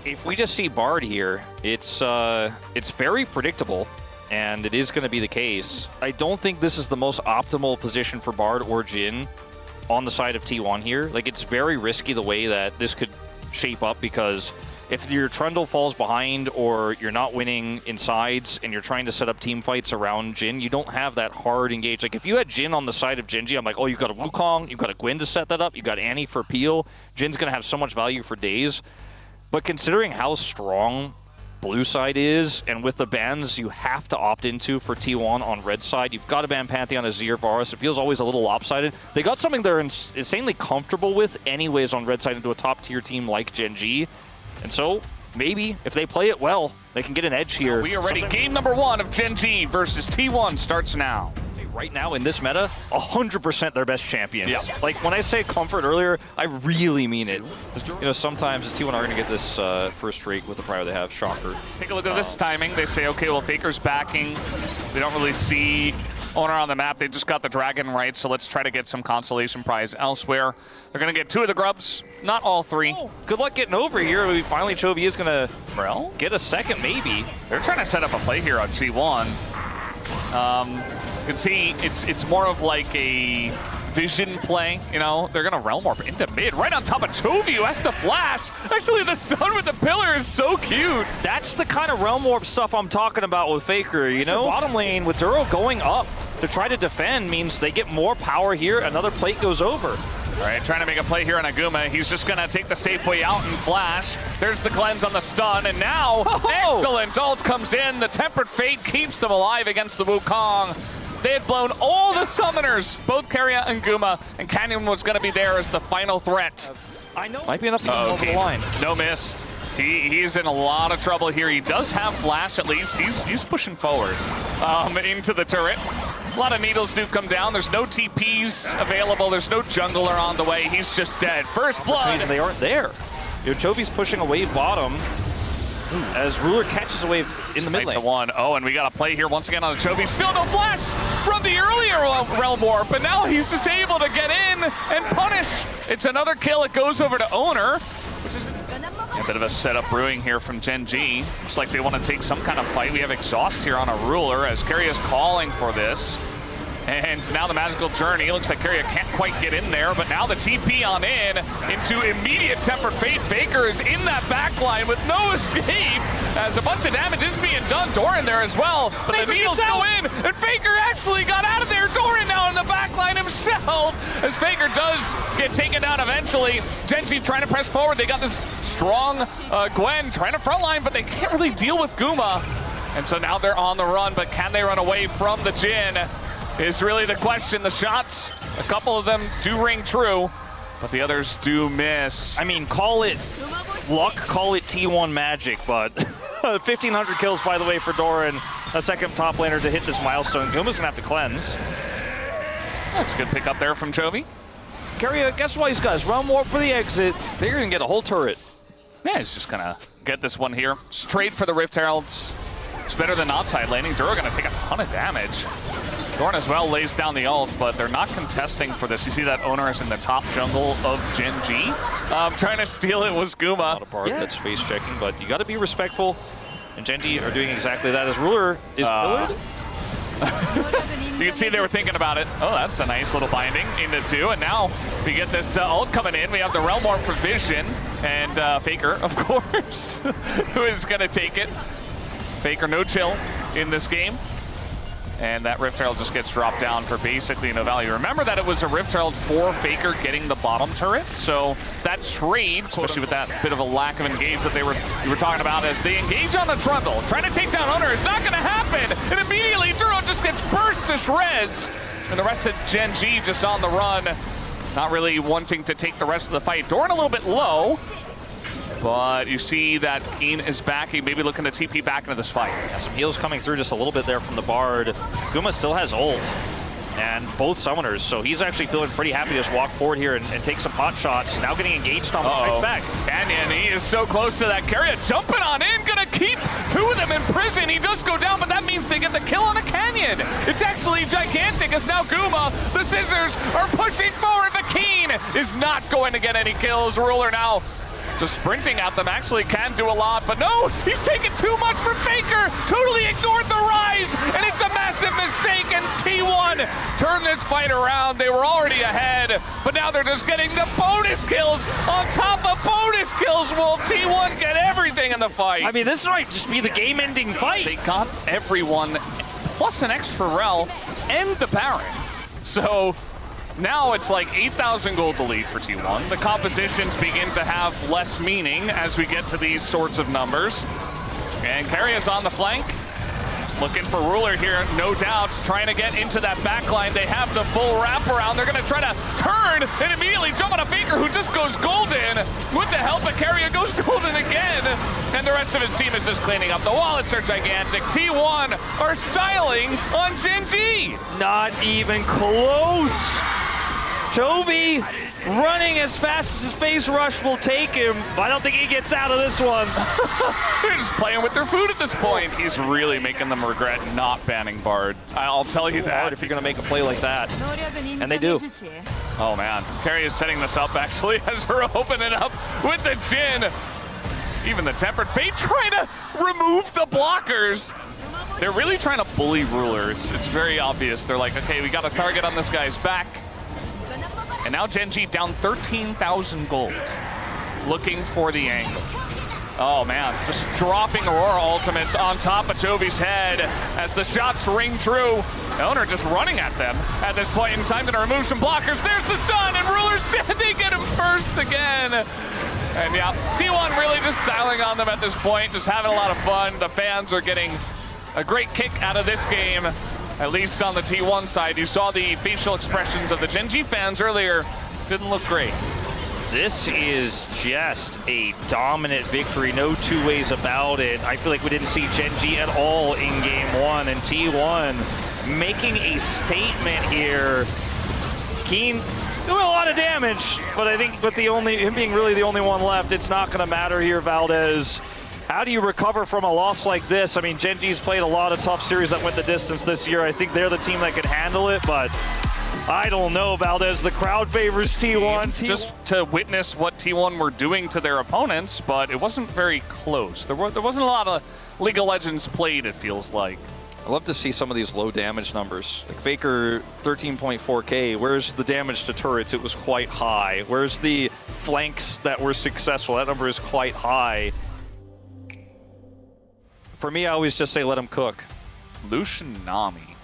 If we just see Bard here, it's very predictable, and it is going to be the case. I don't think this is the most optimal position for Bard or Jin on the side of T1 here. Like, it's very risky the way that this could shape up, because if your Trundle falls behind or you're not winning in sides and you're trying to set up team fights around Jin, you don't have that hard engage. Like, if you had Jin on the side of Gen.G, I'm like, oh, you've got a Wukong, you've got a Gwyn to set that up, you've got Annie for Peel. Jin's going to have so much value for days. But considering how strong blue side is, and with the bans you have to opt into for T1 on red side, you've got to ban Pantheon as Azir Varus. It feels always a little lopsided. They got something they're insanely comfortable with anyways on red side into a top tier team like Gen.G. And so maybe if they play it well, they can get an edge here. We are ready. Game number 1 of Gen.G versus T1 starts now. Right now in this meta, 100% their best champion. Yeah. Like, when I say comfort earlier, I really mean it. You know, sometimes T1 are going to get this first streak with the prior they have. Shocker. Take a look at this timing. They say, okay, well, Faker's backing. We don't really see Owner on the map. They just got the dragon right, so let's try to get some consolation prize elsewhere. They're going to get 2 of the grubs, not all 3. Oh, good luck getting over here. Finally, Chovy is going to get a second, maybe. They're trying to set up a play here on G1. You can see it's more of like a vision play, you know. They're gonna realm warp into mid, right on top of Chovy, who has to flash. Actually, the stun with the pillar is so cute. That's the kind of realm warp stuff I'm talking about with Faker, you know? Bottom lane with Duro going up to try to defend means they get more power here. Another plate goes over. All right, trying to make a play here on Aguma. He's just gonna take the safe way out and flash. There's the cleanse on the stun, and now excellent ult comes in. The Tempered Fate keeps them alive against the Wukong. They had blown all the summoners, both Keria and Guma, and Canyon was going to be there as the final threat. I know. Might be enough to get him over the line. No missed. He's in a lot of trouble here. He does have flash at least. He's pushing forward into the turret. A lot of needles do come down. There's no TPs available. There's no jungler on the way. He's just dead. First blood. They aren't there. You know, Chovy's pushing a wave bottom. As Ruler catches a wave in the mid lane. 8-1. Oh, and we got a play here once again on the Chovy. Still no flash from the earlier realm warp, but now he's just able to get in and punish. It's another kill. It goes over to Owner, which is a bit of a setup brewing here from Gen.G. Looks like they want to take some kind of fight. We have exhaust here on a Ruler as Keria is calling for this. And now the magical journey. Looks like Keria can't quite get in there, but now the TP on in into immediate Tempered Fate. Faker is in that backline with no escape as a bunch of damage is being done. Doran there as well, but Faker the needles go in, and Faker actually got out of there. Doran now in the backline himself as Faker does get taken down eventually. Gen.G trying to press forward. They got this strong Gwen trying to frontline, but they can't really deal with Guma. And so now they're on the run, but can they run away from the Jin? Is really the question. The shots, a couple of them do ring true, but the others do miss. I mean, call it luck, call it T1 magic, but 1,500 kills, by the way, for Doran, a second top laner to hit this milestone. Guma's gonna have to cleanse. That's a good pick up there from Chovy. Keria, guess what he's got? His realm warp for the exit. They're gonna get a whole turret. Yeah, he's just gonna get this one here. Straight for the Rift Heralds. It's better than outside laning. Duro gonna take a ton of damage. Doran as well lays down the ult, but they're not contesting for this. You see that Owner is in the top jungle of Gen.G. Trying to steal it was Guma. Not a part that's face checking, but you got to be respectful. And Gen.G are doing exactly that. As Ruler is pillared. You can see they were thinking about it. Oh, that's a nice little binding into 2. And now we get this ult coming in. We have the Realm Warp for Vision and Faker, of course, who is going to take it. Faker no chill in this game. And that Rift Herald just gets dropped down for basically no value. Remember that it was a Rift Herald for Faker getting the bottom turret. So that trade, especially with that bit of a lack of engage that you were talking about, as they engage on the Trundle, trying to take down Owner is not going to happen. And immediately Duro just gets burst to shreds. And the rest of Gen.G just on the run, not really wanting to take the rest of the fight. Doran a little bit low. But you see that Keen is back. He may be looking to TP back into this fight. Yeah, some heals coming through just a little bit there from the Bard. Guma still has ult. And both summoners, so he's actually feeling pretty happy to just walk forward here and take some pot shots. Now getting engaged on the right back. Canyon, he is so close to that. Keria jumping on in, gonna keep 2 of them in prison. He does go down, but that means they get the kill on a Canyon. It's actually gigantic as now Guma, the Scissors are pushing forward. The Keen is not going to get any kills. Ruler now just sprinting at them, actually can do a lot, but no, he's taking too much from Faker, totally ignored the rise, and it's a massive mistake, and T1 turned this fight around. They were already ahead, but now they're just getting the bonus kills on top of bonus kills. Will T1 get everything in the fight? I mean, this might just be the game-ending fight. They got everyone, plus an extra Rel, and the Baron. So now it's like 8,000 gold to lead for T1. The compositions begin to have less meaning as we get to these sorts of numbers. And Carrier's on the flank. Looking for Ruler here, no doubts, trying to get into that backline. They have the full wraparound. They're gonna try to turn and immediately jump on a Faker who just goes golden. With the help of Carrier, goes golden again. And the rest of his team is just cleaning up. The wallets are gigantic. T1 are styling on Gen.G. Not even close. Chovy running as fast as his phase rush will take him. I don't think he gets out of this one. They're just playing with their food at this point. He's really making them regret not banning Bard. I'll tell you that. If you're going to make a play like that. And they do. Oh, man. Carrie is setting this up, actually, as we're opening up with the Jin. Even the Tempered Fate trying to remove the blockers. They're really trying to bully Ruler. It's very obvious. They're like, okay, we got a target on this guy's back. And now Gen.G down 13,000 gold, looking for the angle. Oh man, just dropping Aurora ultimates on top of Chovy's head as the shots ring true. Owner just running at them at this point in time, gonna remove some blockers. There's the stun, and Ruler's dead. They get him first again. And yeah, T1 really just styling on them at this point, just having a lot of fun. The fans are getting a great kick out of this game. At least on the T1 side, you saw the facial expressions of the Gen.G fans earlier. Didn't look great. This is just a dominant victory, no two ways about it. I feel like we didn't see Gen.G at all in game one, and T1 making a statement here. Keen doing a lot of damage, but I think with him being really the only one left, it's not going to matter here, Valdez. How do you recover from a loss like this? I mean, Gen.G's played a lot of tough series that went the distance this year. I think they're the team that can handle it, but I don't know, Valdez. The crowd favors T1. Just to witness what T1 were doing to their opponents, but it wasn't very close. There wasn't a lot of League of Legends played, it feels like. I love to see some of these low damage numbers. Like Faker, 13.4K. Where's the damage to turrets? It was quite high. Where's the flanks that were successful? That number is quite high. For me, I always just say let him cook. Lucian Nami.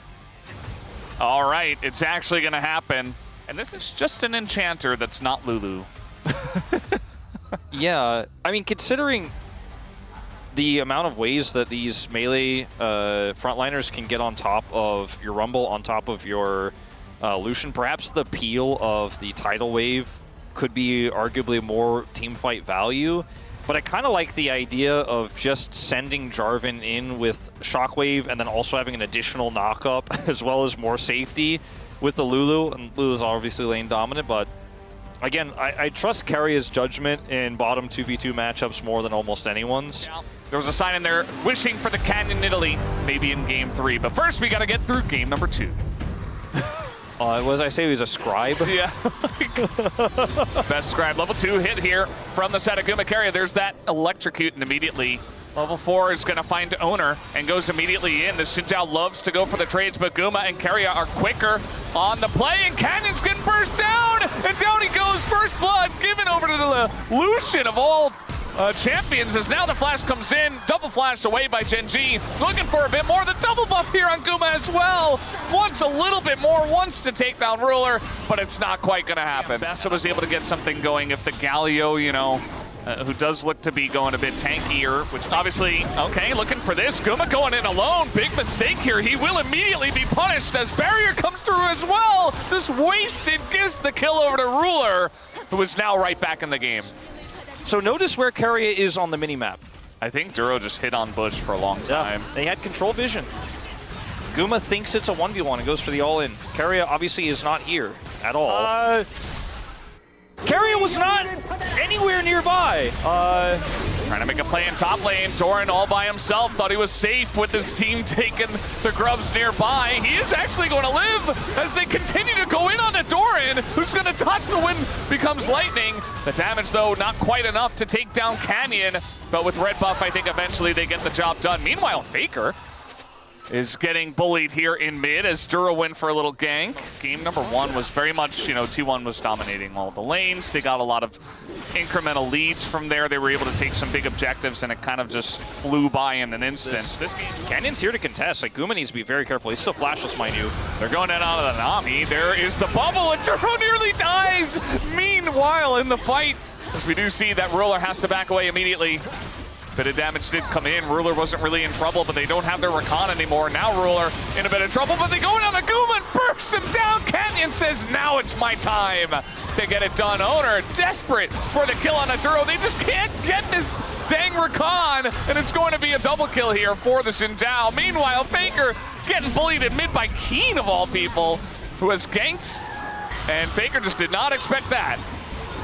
All right, it's actually going to happen. And this is just an enchanter that's not Lulu. Yeah, I mean, considering the amount of ways that these melee frontliners can get on top of your Rumble, on top of your Lucian, perhaps the peel of the tidal wave could be arguably more team fight value. But I kind of like the idea of just sending Jarvan in with Shockwave and then also having an additional knock-up as well as more safety with the Lulu. And Lulu's obviously lane dominant, but again, I trust Carrier's judgment in bottom 2v2 matchups more than almost anyone's. Yeah. There was a sign in there wishing for the Canyon Italy, maybe in game 3. But first, we got to get through game number 2. What did I say? He was a scribe? Yeah. Best scribe. Level 2 hit here from the side of Guma Carrier. There's that electrocute, and immediately level 4 is going to find Owner and goes immediately in. The Xin Zhao loves to go for the trades, but Guma and Carrier are quicker on the play, and Cannon's getting burst down, and down he goes. First blood given over to the Lucian of all champions, as now the flash comes in. Double flash away by Gen.G. Looking for a bit more. The double buff here on Guma as well. Wants a little bit more, wants to take down Ruler, but it's not quite going to happen. Bessa was able to get something going. If the Galio, you know, who does look to be going a bit tankier, which obviously, okay, looking for this. Guma going in alone. Big mistake here. He will immediately be punished as Barrier comes through as well. Just wasted, gives the kill over to Ruler, who is now right back in the game. So notice where Carrier is on the minimap. I think Duro just hit on Bush for a long time. Yeah, they had control vision. Guma thinks it's a 1v1 and goes for the all-in. Carrier obviously is not here at all. Carrier was not anywhere nearby. Trying to make a play in top lane. Doran all by himself. Thought he was safe with his team taking the grubs nearby. He is actually going to live as they continue to go in on the Doran, who's going to touch the wind, becomes lightning. The damage, though, not quite enough to take down Canyon. But with red buff, I think eventually they get the job done. Meanwhile, Faker is getting bullied here in mid as Dura went for a little gank. Game number 1 was very much, T1 was dominating all the lanes. They got a lot of incremental leads from there. They were able to take some big objectives, and it kind of just flew by in an instant. This game, Canyon's here to contest. Like, Guma needs to be very careful. He's still flashless, mind you. They're going in on the Nami. There is the bubble, and Duro nearly dies. Meanwhile, in the fight, as we do see that Ruler has to back away immediately. Bit of damage did come in. Ruler wasn't really in trouble, but they don't have their Rakan anymore. Now Ruler in a bit of trouble, but they go in on the Guma and burst him down. Canyon says, now it's my time to get it done. Owner desperate for the kill on Aduro. They just can't get this dang Rakan, and it's going to be a double kill here for the Xin. Meanwhile, Faker getting bullied in mid by Keen, of all people, who has ganked, and Faker just did not expect that.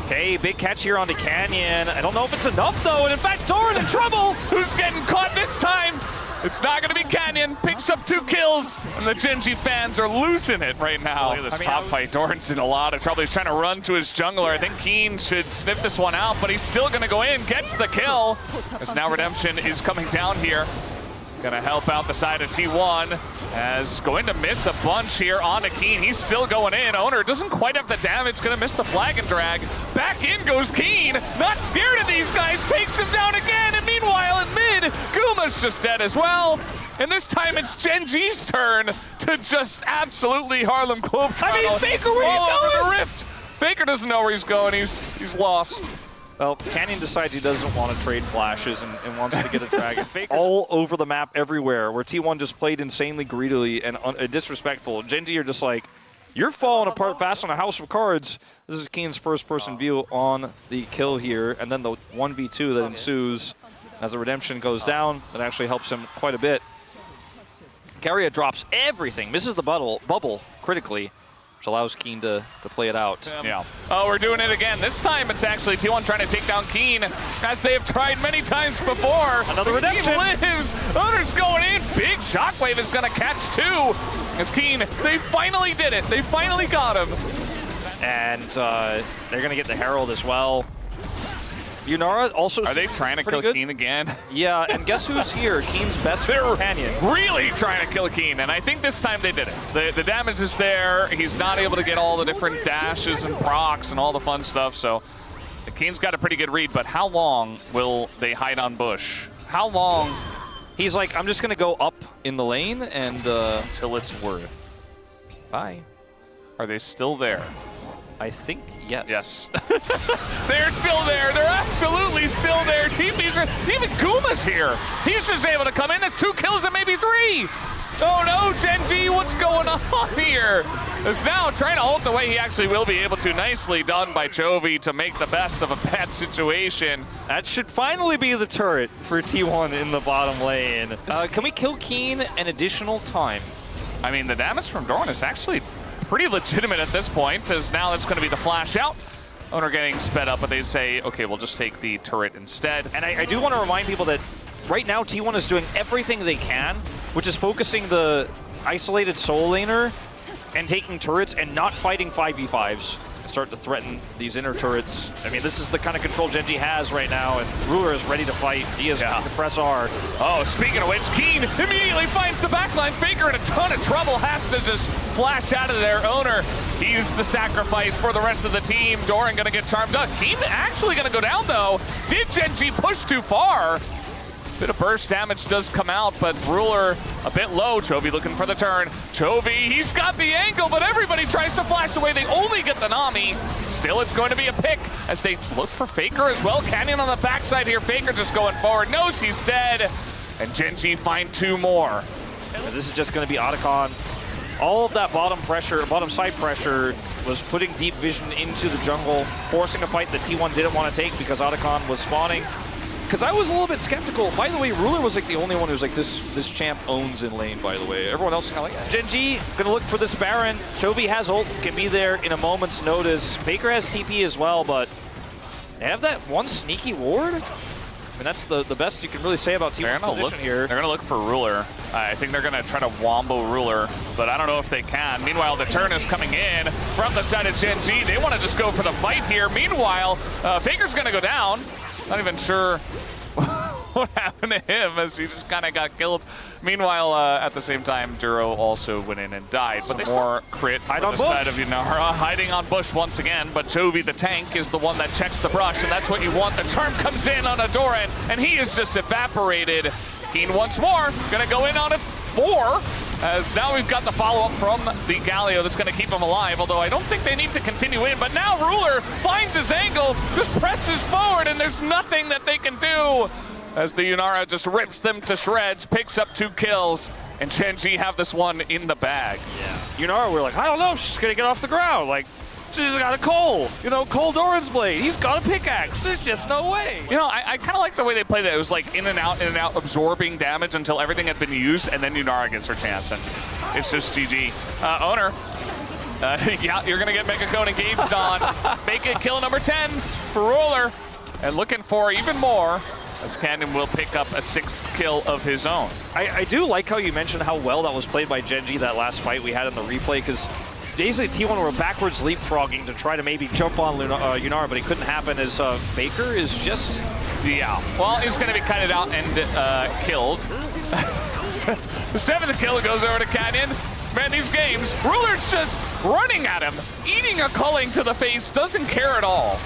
Okay, big catch here onto Canyon. I don't know if it's enough, though, and in fact, Doran in trouble. Who's getting caught this time? It's not going to be Canyon. Picks up 2 kills, and the Gen.G fans are losing it right now. Look at this top fight. Doran's in a lot of trouble. He's trying to run to his jungler. I think Keen should sniff this one out, but he's still going to go in, gets the kill. As now Redemption is coming down here. Gonna help out the side of T1 as going to miss a bunch here on Keen. He's still going in. Owner doesn't quite have the damage. Gonna miss the flag and drag. Back in goes Keen. Not scared of these guys. Takes him down again. And meanwhile in mid, Guma's just dead as well. And this time it's Gen.G's turn to just absolutely Harlem Globetrotter. I mean, Faker, where all you over going? the rift. Faker doesn't know where he's going. He's lost. Well, Canyon decides he doesn't want to trade flashes and wants to get a dragon. Faker's all over the map everywhere, where T1 just played insanely greedily and disrespectful. Gen.G are just like, you're falling apart fast on a house of cards. This is Keen's first-person view on the kill here, and then the 1v2 that ensues as the Redemption goes down. That actually helps him quite a bit. Carrier drops everything, misses the bubble critically, which allows Keen to play it out. Yeah. Oh, we're doing it again. This time it's actually T1 trying to take down Keen, as they have tried many times before. Another Redemption. Keen lives. Owner's going in. Big shockwave is going to catch 2. As Keen, they finally did it. They finally got him. And they're going to get the Herald as well. Yunara also. Are they trying to kill good. Keen again? Yeah, and guess who's here? Keen's best friend, Canyon. Really trying to kill Keen, and I think this time they did it. The damage is there. He's not able to get all the different dashes and procs and all the fun stuff, so Keen's got a pretty good read, but how long will they hide on bush? How long? He's like, I'm just going to go up in the lane and... Until it's worth. Bye. Are they still there? I think yes. Yes. They're still there. They're absolutely still there. TP's are, even Guma's here. He's just able to come in. That's 2 kills and maybe 3. Oh no, Gen.G, what's going on here? Is now trying to ult away. He actually will be able to. Nicely done by Chovy to make the best of a bad situation. That should finally be the turret for T1 in the bottom lane. Can we kill Keen an additional time? I mean, the damage from Doran is actually pretty legitimate at this point, as now it's going to be the flash out. Owner getting sped up, but they say, okay, we'll just take the turret instead. And I do want to remind people that right now T1 is doing everything they can, which is focusing the isolated soul laner and taking turrets and not fighting 5v5s. Start to threaten these inner turrets. I mean, this is the kind of control Gen.G has right now, and Ruler is ready to fight. He is ready to press R. Oh, speaking of which, Keen immediately finds the backline. Faker in a ton of trouble, has to just flash out of there. Owner, he's the sacrifice for the rest of the team. Doran gonna get charmed up. Keen actually gonna go down though. Did Gen.G push too far? Bit of burst damage does come out, but Ruler a bit low. Chovy looking for the turn. Chovy, he's got the angle, but everybody tries to flash away. They only get the Nami. Still, it's going to be a pick as they look for Faker as well. Canyon on the backside here. Faker just going forward. Knows he's dead. And Gen.G find 2 more. This is just going to be Otacon. All of that bottom side pressure was putting deep vision into the jungle, forcing a fight that T1 didn't want to take because Otacon was spawning. Because I was a little bit skeptical. By the way, Ruler was like the only one who's like, this champ owns in lane, by the way. Everyone else is kind of like, Gen.G gonna look for this Baron. Chovy has ult, can be there in a moment's notice. Faker has TP as well, but they have that one sneaky ward. mean, that's the best you can really say about T1's position here. They're going to look for Ruler. I think they're going to try to wombo Ruler, but I don't know if they can. Meanwhile, the turn is coming in from the side of Gen.G. They want to just go for the fight here. Meanwhile, Faker's going to go down. Not even sure what happened to him as he just kind of got killed. Meanwhile, at the same time, Duro also went in and died. But more crit on the side of Yunara, hiding on bush once again. But Chovy, the tank, is the one that checks the brush, and that's what you want. The charm comes in on Adoran, and he is just evaporated. Keen once more, gonna go in on it 4, as now we've got the follow-up from the Galio that's gonna keep him alive, although I don't think they need to continue in. But now Ruler finds his angle, just presses forward, and there's nothing that they can do, as the Yunara just rips them to shreds, picks up 2 kills, and Gen.G have this one in the bag. Yeah. Yunara, we're like, I don't know if she's gonna get off the ground. Like, she's got a Cole, Cole Doran's blade. He's got a pickaxe. There's just no way. I kind of like the way they played that. It was like in and out, absorbing damage until everything had been used, and then Yunara gets her chance, and it's just GG. Owner, yeah, you're gonna get Mega Cone engaged on. Make it kill number 10 for Ruler, and looking for even more, as Canyon will pick up a 6th kill of his own. I do like how you mentioned how well that was played by Gen.G, that last fight we had in the replay, because basically T1 were backwards leapfrogging to try to maybe jump on Yunara, but it couldn't happen as Faker is just... Yeah, well, he's going to be kited out and killed. The 7th kill goes over to Canyon. Man, these games, Ruler's just running at him, eating a culling to the face, doesn't care at all.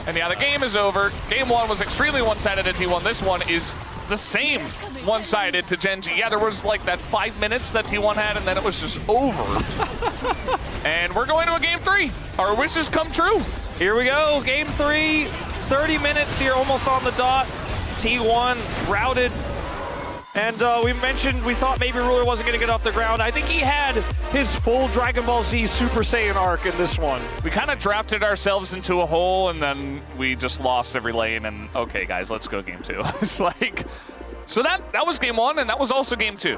And yeah, the game is over. Game 1 was extremely one-sided to T1. This one is the same one-sided to Gen.G. Yeah, there was like that 5 minutes that T1 had, and then it was just over. And we're going to a game 3. Our wishes come true. Here we go, game 3. 30 minutes here, almost on the dot. T1 routed. And we mentioned we thought maybe Ruler wasn't going to get off the ground. I think he had his full Dragon Ball Z Super Saiyan arc in this one. We kind of drafted ourselves into a hole, and then we just lost every lane, and okay, guys, let's go game 2. It's like, so that was game 1, and that was also game 2.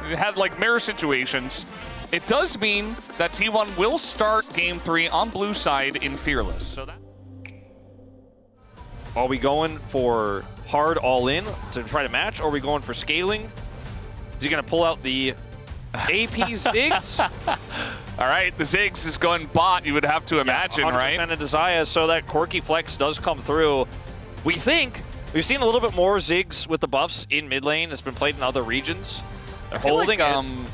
We had like mirror situations. It does mean that T1 will start game 3 on blue side in Fearless. So that. Are we going for hard all-in to try to match, or are we going for scaling? Is he going to pull out the AP Ziggs? All right, the Ziggs is going bot, you would have to imagine, 100% right? 100% of Desire, so that quirky flex does come through. We think we've seen a little bit more Ziggs with the buffs in mid lane. It's been played in other regions. They're holding like, it.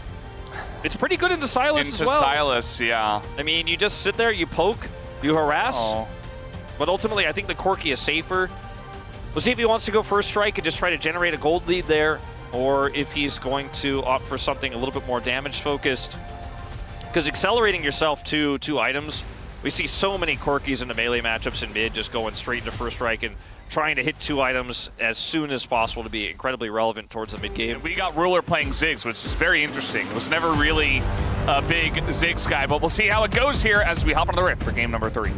It's pretty good into Sylas as well. Sylas, yeah. I mean, you just sit there, you poke, you harass. Oh. But ultimately, I think the Corki is safer. We'll see if he wants to go first strike and just try to generate a gold lead there, or if he's going to opt for something a little bit more damage-focused. Because accelerating yourself to 2 items, we see so many Corkis in the melee matchups in mid just going straight into first strike and trying to hit 2 items as soon as possible to be incredibly relevant towards the mid game. We got Ruler playing Ziggs, which is very interesting. It was never really a big Ziggs guy, but we'll see how it goes here as we hop on the rift for game number 3.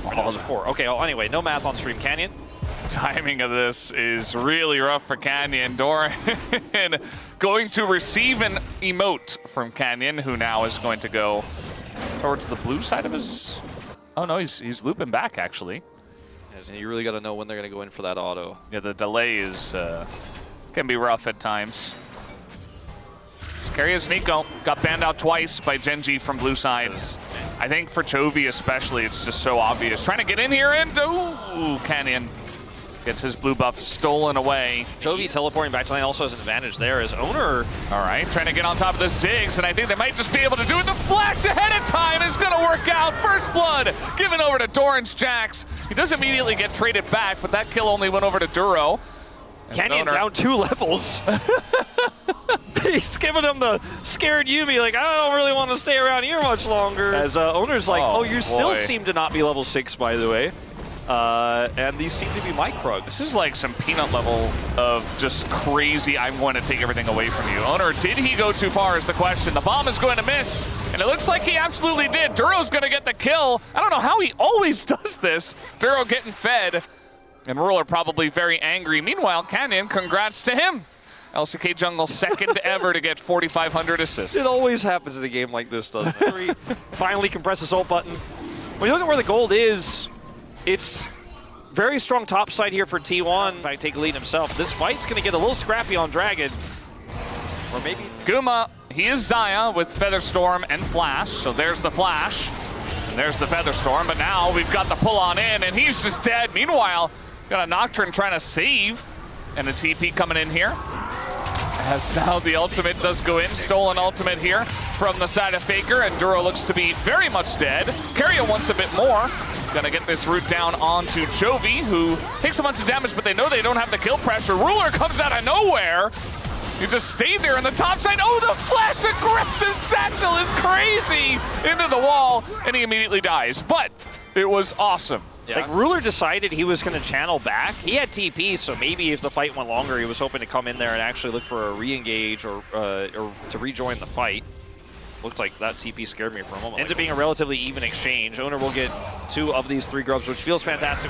Oh, 4. Okay, well, anyway, no math on stream. Canyon? Timing of this is really rough for Canyon. Doran going to receive an emote from Canyon, who now is going to go towards the blue side of his... Oh, no, he's looping back, actually. You really got to know when they're going to go in for that auto. Yeah, the delay is can be rough at times. Scary as Nico. Got banned out twice by Gen.G from blue side. I think for Chovy especially, it's just so obvious. Trying to get in here and ooh, Canyon gets his blue buff stolen away. Chovy teleporting back to lane also has an advantage there as owner. All right, trying to get on top of the Ziggs, and I think they might just be able to do it. The flash ahead of time is going to work out. First blood given over to Doran's Jax. He does immediately get traded back, but that kill only went over to Duro. Canyon down 2 levels. He's giving him the scared Yuumi, like, I don't really want to stay around here much longer. As owner's like, oh, you still seem to not be level 6, by the way. And these seem to be my Krug. This is like some peanut level of just crazy, I'm going to take everything away from you. Owner, did he go too far is the question. The bomb is going to miss, and it looks like he absolutely did. Duro's going to get the kill. I don't know how he always does this. Duro getting fed, and Ruler probably very angry. Meanwhile, Canyon, congrats to him. LCK Jungle second ever to get 4,500 assists. It always happens in a game like this, doesn't it? Finally compress the ult button. When you look at where the gold is, it's very strong top side here for T1. In fact, take a lead himself. This fight's going to get a little scrappy on Dragon. Or maybe... Guma, he is Xayah with Featherstorm and Flash. So there's the Flash. And there's the Featherstorm. But now we've got the pull on in, and he's just dead. Meanwhile, got a Nocturne trying to save. And a TP coming in here. As now the ultimate does go in. Stolen ultimate here from the side of Faker. And Duro looks to be very much dead. Keria wants a bit more. Gonna get this route down onto Chovy, who takes a bunch of damage, but they know they don't have the kill pressure. Ruler comes out of nowhere. You just stayed there on the top side. Oh, the flash aggressive satchel is crazy into the wall, and he immediately dies. But it was awesome. Yeah. Like, Ruler decided he was going to channel back. He had TP, so maybe if the fight went longer, he was hoping to come in there and actually look for a re-engage or to rejoin the fight. Looked like that TP scared me for a moment. Ends up being a relatively even exchange. Owner will get 2 of these 3 grubs, which feels fantastic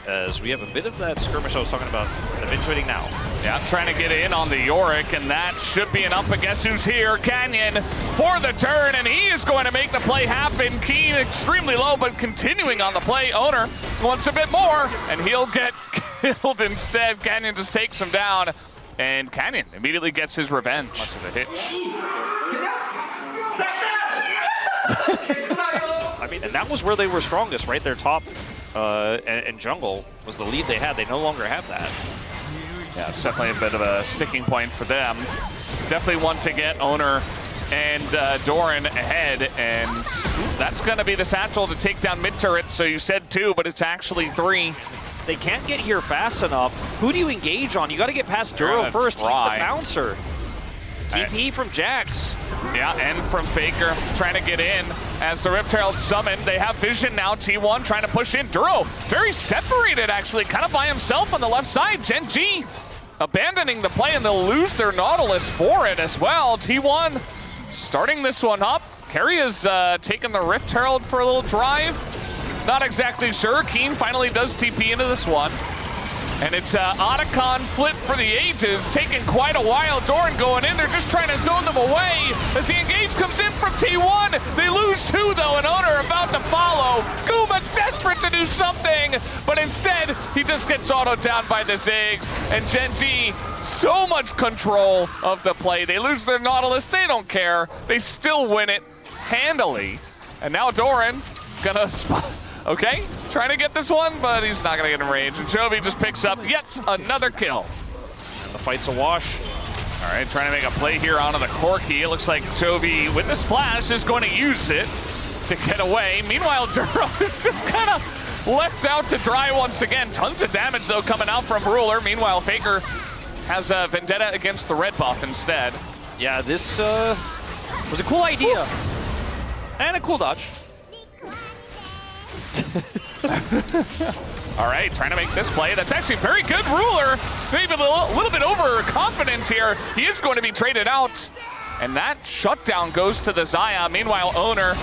as we have a bit of that skirmish I was talking about eventuating now. Yeah, trying to get in on the Yorick, and that should be enough. But guess who's here? Canyon for the turn, and he is going to make the play happen. Keen extremely low, but continuing on the play. Owner wants a bit more, and he'll get killed instead. Canyon just takes him down, and Canyon immediately gets his revenge. Much of a hitch. I mean, and that was where they were strongest, right? Their top and jungle was the lead they had. They no longer have that. Yeah, it's definitely a bit of a sticking point for them. Definitely want to get Owner and Doran ahead, and that's going to be the satchel to take down mid turret. So you said 2, but it's actually 3. They can't get here fast enough. Who do you engage on? You got to get past Duro first. He's the bouncer. TP from Jax. Yeah, and from Faker trying to get in as the Rift Herald summoned. They have vision now. T1 trying to push in. Duro very separated, actually, kind of by himself on the left side. Gen.G abandoning the play, and they'll lose their Nautilus for it as well. T1 starting this one up. Keria's taking the Rift Herald for a little drive. Not exactly sure. Keen finally does TP into this one. And it's Otacon flip for the ages, taking quite a while. Doran going in, they're just trying to zone them away. As the engage comes in from T1, they lose 2 though, and Owner about to follow. Guma desperate to do something, but instead, he just gets autoed down by the Ziggs. And Gen.G, so much control of the play. They lose their Nautilus, they don't care. They still win it handily. And now Doran gonna spot. Okay, trying to get this one, but he's not gonna get in range. And Chovy just picks up yet another kill. And the fight's a wash. All right, trying to make a play here onto the Corki. It looks like Chovy, with this flash, is going to use it to get away. Meanwhile, Duro is just kind of left out to dry once again. Tons of damage, though, coming out from Ruler. Meanwhile, Faker has a vendetta against the red buff instead. Yeah, this was a cool idea. Ooh. And a cool dodge. All right, trying to make this play. That's actually very good. Ruler, maybe a little bit overconfident here. He is going to be traded out. And that shutdown goes to the Xayah. Meanwhile, Owner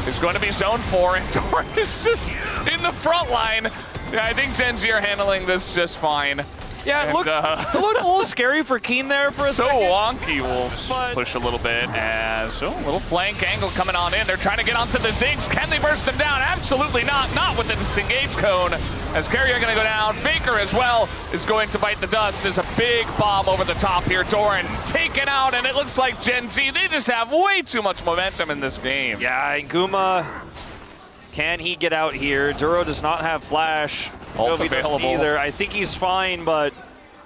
is going to be zone 4, and Doran is just in the front line. Yeah, I think Gen.G are handling this just fine. Yeah, it looked a little scary for Keen there for a second. So wonky. We'll push a little bit as a little flank angle coming on in. They're trying to get onto the Ziggs. Can they burst them down? Absolutely not. Not with the disengage cone. As Keria going to go down. Faker as well is going to bite the dust. There's a big bomb over the top here. Doran taken out, and it looks like Gen.G, they just have way too much momentum in this game. Yeah, and Guma, can he get out here? Duro does not have flash. Ult available. Either. I think he's fine, but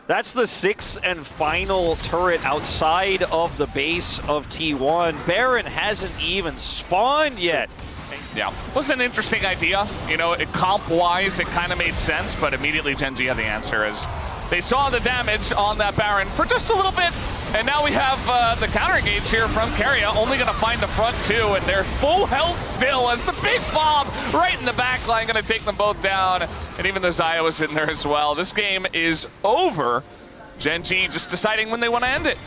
that's the 6th and final turret outside of the base of T1. Baron hasn't even spawned yet. Yeah, was an interesting idea. You know, comp-wise, it kind of made sense, but immediately Gen.G had the answer as they saw the damage on that Baron for just a little bit. And now we have the counter engage here from Keria, only going to find the front 2, and they're full health still as the big bomb right in the back line going to take them both down. And even the Xayah was in there as well. This game is over. Gen.G just deciding when they want to end it.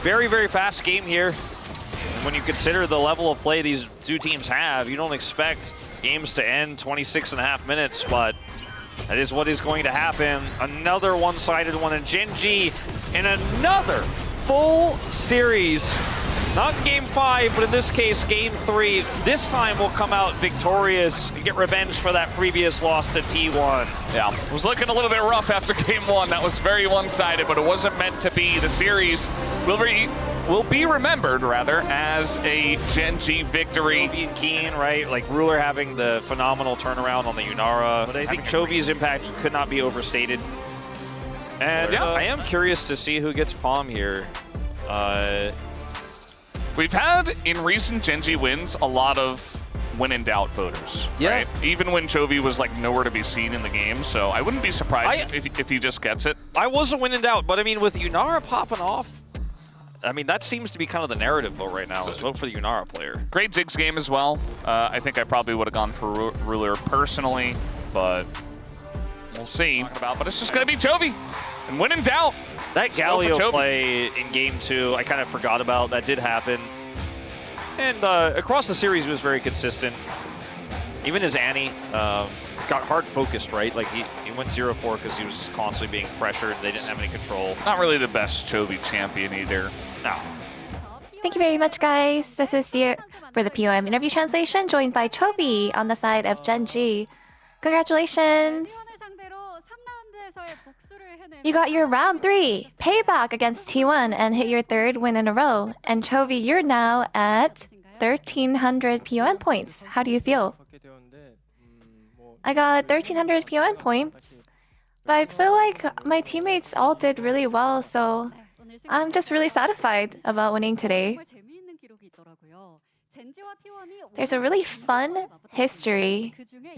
Very, very fast game here. And when you consider the level of play these 2 teams have, you don't expect games to end 26.5 minutes, but that is what is going to happen. Another one-sided one, and Gen.G in another full series Not in Game 5, but in this case, Game 3. This time we'll come out victorious and get revenge for that previous loss to T1. Yeah, it was looking a little bit rough after Game 1. That was very one-sided, but it wasn't meant to be. The series will be remembered, rather, as a Gen.G victory. Being keen, right? Like Ruler having the phenomenal turnaround on the Yunara. But I think Chovy's impact could not be overstated. And Yeah. I am curious to see who gets Palm here. We've had, in recent Gen.G wins, a lot of when-in-doubt voters, right? Even when Chovy was like nowhere to be seen in the game, so I wouldn't be surprised if he just gets it. I wasn't win in doubt, but I mean, with Yunara popping off, I mean, that seems to be kind of the narrative vote right now, is vote for the Yunara player. Great Ziggs game as well. I think I probably would have gone for Ruler personally, but we'll see. But it's just going to be Chovy. And when in doubt, that Galio play in Game 2, I kind of forgot about. That did happen. And across the series, he was very consistent. Even his Annie got hard focused, right? Like he went 0-4 because he was constantly being pressured. They didn't have any control. Not really the best Chovy champion either. No. Thank you very much, guys. This is Dear for the POM interview translation, joined by Chovy on the side of Gen.G. Congratulations! You got your round 3 payback against T1 and hit your 3rd win in a row. And Chovy, you're now at 1,300 PON points. How do you feel? I got 1,300 PON points, but I feel like my teammates all did really well, so I'm just really satisfied about winning today. There's a really fun history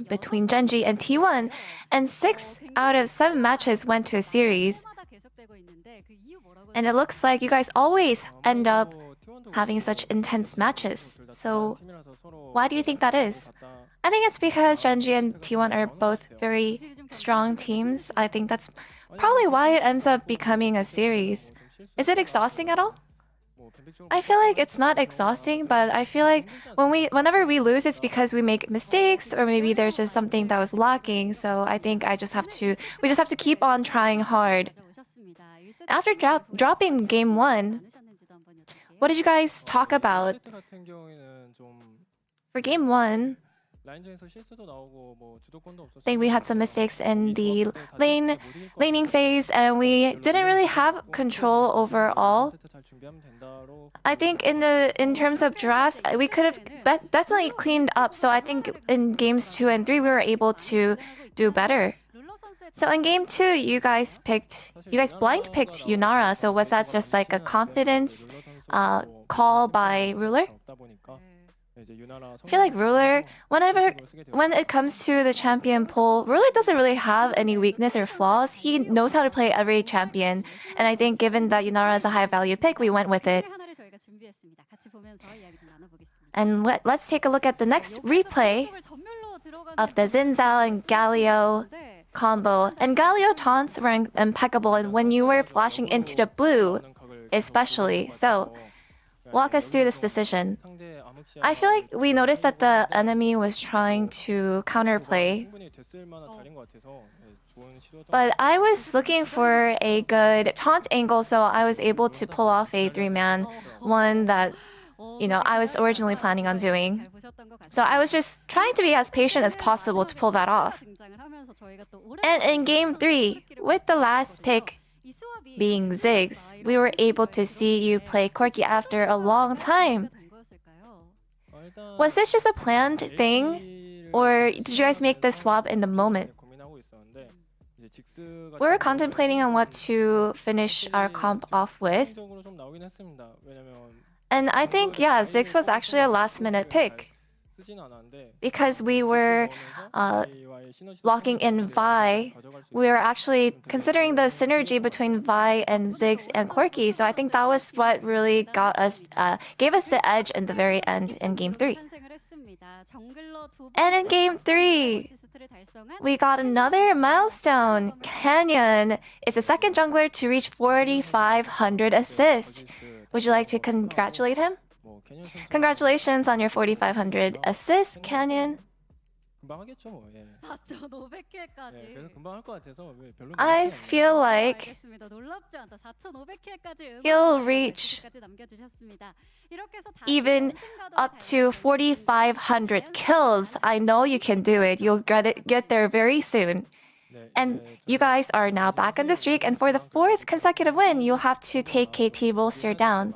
between Gen.G and T1, and 6 out of 7 matches went to a series. And it looks like you guys always end up having such intense matches. So why do you think that is? I think it's because Gen.G and T1 are both very strong teams. I think that's probably why it ends up becoming a series. Is it exhausting at all? I feel like it's not exhausting, but I feel like whenever we lose, it's because we make mistakes, or maybe there's just something that was lacking. So I think we just have to keep on trying hard. After dropping Game 1, what did you guys talk about? For Game 1, I think we had some mistakes in the laning phase, and we didn't really have control overall. I think in terms of drafts, we could have definitely cleaned up. So I think in games 2 and 3, we were able to do better. So in Game 2, you guys blind picked Yunara. So was that just like a confidence call by Ruler? I feel like Ruler, when it comes to the champion pool, Ruler doesn't really have any weakness or flaws. He knows how to play every champion. And I think given that Yunara is a high value pick, we went with it. And let's take a look at the next replay of the Xin Zhao and Galio combo. And Galio taunts were impeccable, and when you were flashing into the blue, especially. So walk us through this decision. I feel like we noticed that the enemy was trying to counterplay, but I was looking for a good taunt angle, so I was able to pull off a 3-man, one that, I was originally planning on doing. So I was just trying to be as patient as possible to pull that off. And in Game 3, with the last pick being Ziggs, we were able to see you play Corki after a long time. Was this just a planned thing, or did you guys make the swap in the moment? We were contemplating on what to finish our comp off with. And I think, Ziggs was actually a last-minute pick. Because we were locking in Vi, we were actually considering the synergy between Vi and Ziggs and Corki. So I think that was what really gave us the edge in the very end in Game 3. And in Game 3, we got another milestone. Canyon is the second jungler to reach 4,500 assists. Would you like to congratulate him? Congratulations on your 4,500 assists, Canyon. 금방 하겠죠 뭐. 예. 4,500킬까지. 예, 그래서 금방 할 것 같아서 왜 별로. I feel like 알겠습니다. 놀랍지 않다. 4,500킬까지 he'll reach 남겨주셨습니다. 이렇게 해서 even up to 4,500 kills. I know you can do it. You'll get there very soon. And you guys are now back on the streak, and for the fourth consecutive win, you'll have to take KT Rolster down.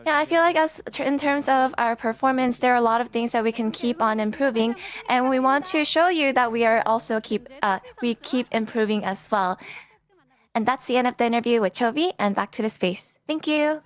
Yeah, I feel like in terms of our performance, there are a lot of things that we can keep on improving, and we want to show you that we are also keep improving as well. And that's the end of the interview with Chovy, and back to the space. Thank you.